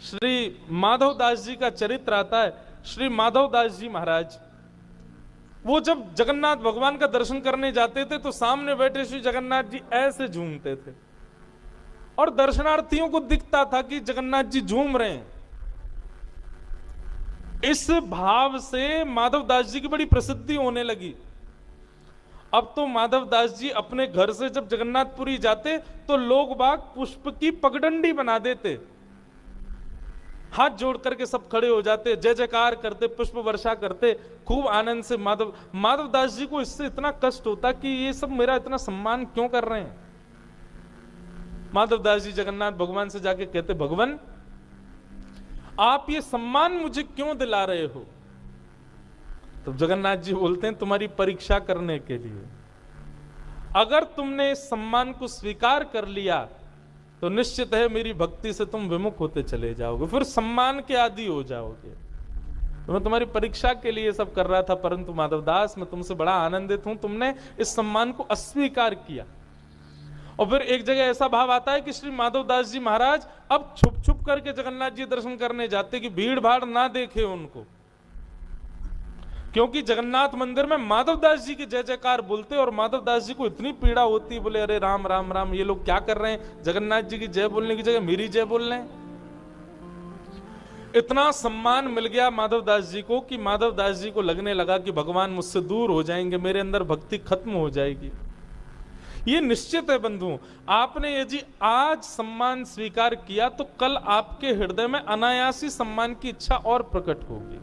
श्री माधवदास जी का चरित्र आता है। श्री माधवदास जी महाराज वो जब जगन्नाथ भगवान का दर्शन करने जाते थे तो सामने बैठे श्री जगन्नाथ जी ऐसे झूमते थे और दर्शनार्थियों को दिखता था कि जगन्नाथ जी झूम रहे हैं। इस भाव से माधवदास जी की बड़ी प्रसिद्धि होने लगी। अब तो माधवदास जी अपने घर से जब जगन्नाथपुरी जाते तो लोग बाग पुष्प की पगडंडी बना देते, हाथ जोड़ करके सब खड़े हो जाते, जय जयकार करते, पुष्प वर्षा करते, खूब आनंद से। माधवदास जी को इससे इतना कष्ट होता कि ये सब मेरा इतना सम्मान क्यों कर रहे हैं। माधवदास जी जगन्नाथ भगवान से जाके कहते, भगवान आप ये सम्मान मुझे क्यों दिला रहे हो? तो जगन्नाथ जी बोलते हैं, तुम्हारी परीक्षा करने के लिए। अगर तुमने इस सम्मान को स्वीकार कर लिया तो निश्चित है मेरी भक्ति से तुम विमुख होते चले जाओगे, फिर सम्मान के आदी हो जाओगे। तो मैं तुम्हारी परीक्षा के लिए सब कर रहा था, परंतु माधवदास मैं तुमसे बड़ा आनंदित हूं, तुमने इस सम्मान को अस्वीकार किया। और फिर एक जगह ऐसा भाव आता है कि श्री माधवदास जी महाराज अब छुप छुप करके जगन्नाथ जी दर्शन करने जाते कि भीड़ भाड़ ना देखे उनको, क्योंकि जगन्नाथ मंदिर में माधवदास जी की जय जयकार बोलते और माधवदास जी को इतनी पीड़ा होती, बोले अरे राम राम राम, ये लोग क्या कर रहे हैं, जगन्नाथ जी की जय बोलने की जगह मेरी जय बोल रहे हैं। इतना सम्मान मिल गया माधवदास जी को कि माधवदास जी को लगने लगा कि भगवान मुझसे दूर हो जाएंगे, मेरे अंदर भक्ति खत्म हो जाएगी। ये निश्चित है बंधु, आपने यदि आज सम्मान स्वीकार किया तो कल आपके हृदय में अनायासी सम्मान की इच्छा और प्रकट होगी।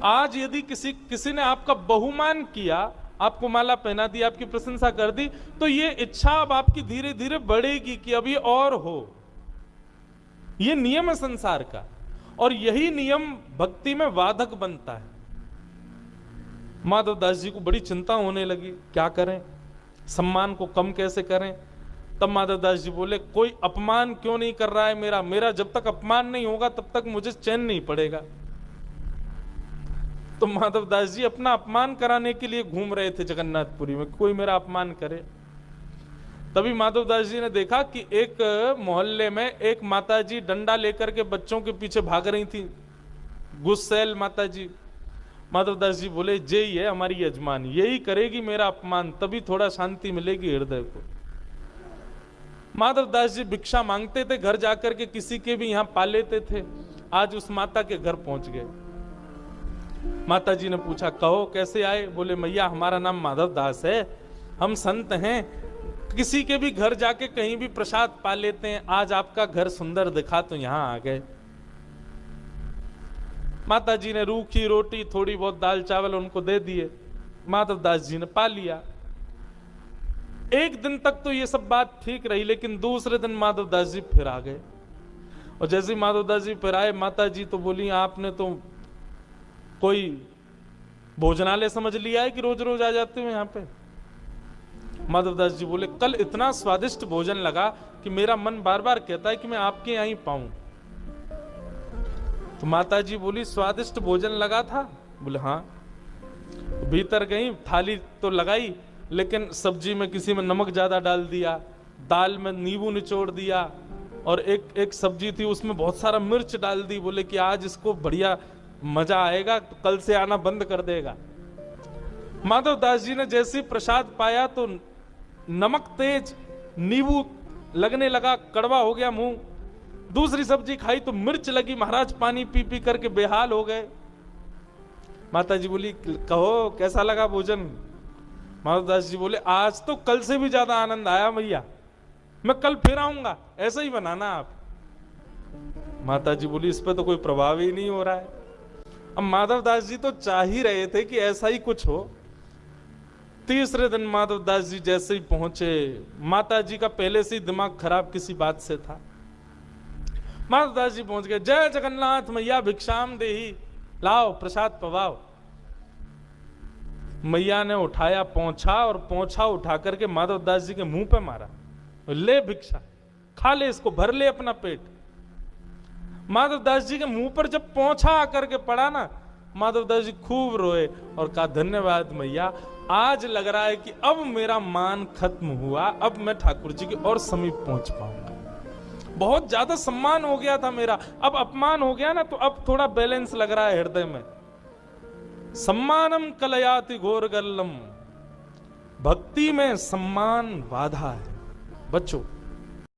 आज यदि किसी ने आपका बहुमान किया, आपको माला पहना दी, आपकी प्रशंसा कर दी, तो ये इच्छा अब आपकी धीरे धीरे बढ़ेगी कि अभी और हो। ये नियम है संसार का, और यही नियम भक्ति में वाधक बनता है। माधवदास जी को बड़ी चिंता होने लगी, क्या करें, सम्मान को कम कैसे करें। तब माधवदास जी बोले, कोई अपमान क्यों नहीं कर रहा है मेरा जब तक अपमान नहीं होगा तब तक मुझे चैन नहीं पड़ेगा। तो माधवदास जी अपना अपमान कराने के लिए घूम रहे थे जगन्नाथपुरी में, कोई मेरा अपमान करे। तभी माधवदास जी ने देखा कि एक मोहल्ले में एक माताजी डंडा लेकर के बच्चों के पीछे भाग रही थी, गुस्सैल माताजी। माधवदास जी बोले, यही है हमारी यजमान, यही करेगी मेरा अपमान, तभी थोड़ा शांति मिलेगी हृदय को। माधवदास जी भिक्षा मांगते थे, घर जाकर के किसी के भी यहां पा लेते थे। आज उस माता के घर पहुंच गए। माता जी ने पूछा, कहो कैसे आए? बोले, मैया हमारा नाम माधवदास है, हम संत हैं, किसी के भी घर जाके कहीं भी प्रसाद पा लेते हैं, आज आपका घर सुंदर दिखा तो यहां आ गए। माता जी ने रूखी रोटी, थोड़ी बहुत दाल चावल उनको दे दिए, माधवदास जी ने पा लिया। एक दिन तक तो ये सब बात ठीक रही, लेकिन दूसरे दिन माधवदास जी फिर आ गए। और जैसे माधवदास जी फिर आए, माता जी तो बोली, आपने तो कोई भोजनालय समझ लिया है कि रोज रोज आ जाते हो यहाँ पे। माधवदास जी बोले, कल इतना स्वादिष्ट भोजन लगा कि मेरा मन बार बार कहता है कि मैं आपके यहाँ ही पाऊं। तो माता जी बोली, स्वादिष्ट भोजन लगा था? बोले हाँ। भीतर गई, थाली तो लगाई, लेकिन सब्जी में किसी में नमक ज्यादा डाल दिया, दाल में नींबू निचोड़ दिया, और एक सब्जी थी उसमें बहुत सारा मिर्च डाल दी। बोले कि आज इसको बढ़िया मजा आएगा, तो कल से आना बंद कर देगा। माधवदास जी ने जैसे प्रसाद पाया तो नमक तेज, नींबू लगने लगा, कड़वा हो गया मुंह। दूसरी सब्जी खाई तो मिर्च लगी, महाराज पानी पी पी करके बेहाल हो गए। माता जी बोली, कहो कैसा लगा भोजन? माधवदास जी बोले, आज तो कल से भी ज्यादा आनंद आया भैया, मैं कल फिर आऊंगा, ऐसा ही बनाना आप। माता जी बोली, इस पे तो कोई प्रभाव ही नहीं हो रहा है। अब माधवदास जी तो चाह ही रहे थे कि ऐसा ही कुछ हो। तीसरे दिन माधवदास जी जैसे ही पहुंचे, माता जी का पहले से ही दिमाग खराब किसी बात से था। माधवदास जी पहुंच गए, जय जगन्नाथ मैया भिक्षाम देही, लाओ प्रसाद पवाओ। मैया ने उठाया पोंछा, और पोंछा उठा करके माधवदास जी के मुंह पे मारा, ले भिक्षा खा ले, इसको भर ले अपना पेट। माधवदास जी के मुंह पर जब पोंछा आकर के पड़ा ना, माधवदास जी खूब रोए और कहा, धन्यवाद मैया, आज लग रहा है कि अब मेरा मान खत्म हुआ, अब मैं ठाकुर जी के और समीप पहुंच पाऊंगा। बहुत ज्यादा सम्मान हो गया था मेरा, अब अपमान हो गया ना, तो अब थोड़ा बैलेंस लग रहा है हृदय में। सम्मानम कलयाति घोरगल्लम, भक्ति में सम्मान बाधा है। बच्चों